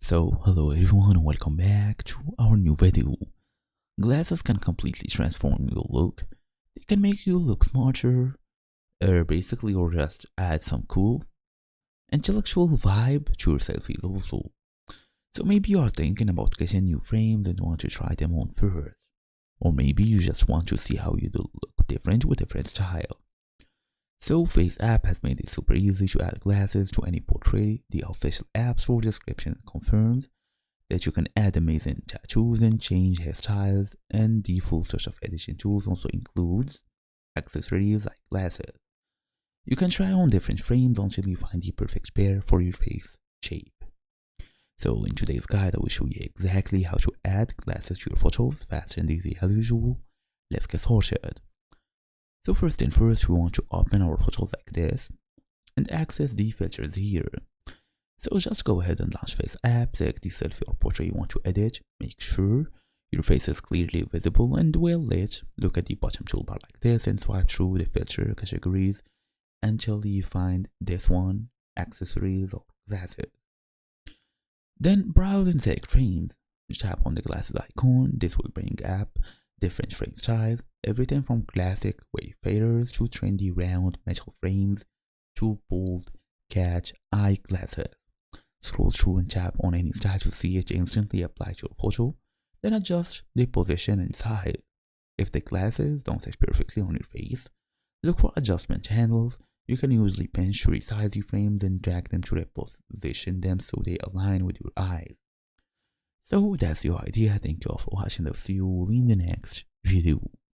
So, hello everyone and welcome back to our new video. Glasses can completely transform your look. They can make you look smarter, or just add some cool, intellectual vibe to your selfies also. So maybe you are thinking about getting new frames and want to try them on first. Or maybe you just want to see how you do look different with different style. So FaceApp has made it super easy to add glasses to any portrait. The official App Store description confirms that you can add amazing tattoos and change hairstyles, and the full set of editing tools also includes accessories like glasses. You can try on different frames until you find the perfect pair for your face shape. So in today's guide I will show you exactly how to add glasses to your photos fast and easy as usual. Let's get started. So first thing first, we want to open our photos like this and access the filters here. So just go ahead and launch FaceApp, select the selfie or portrait you want to edit, make sure your face is clearly visible and well lit. Look at the bottom toolbar like this and swipe through the filter categories until you find this one, accessories or glasses. Then browse and select frames. Tap on the glasses icon. This will bring up different frame styles, everything from classic wave faders to trendy round metal frames to bold catch eye glasses. Scroll through and tap on any style to see it instantly apply to your photo, then adjust the position and size. If the glasses don't sit perfectly on your face, look for adjustment handles. You can usually pinch to resize the frames and drag them to reposition them so they align with your eyes. So that's your idea. Thank you all for watching. I'll see you in the next video.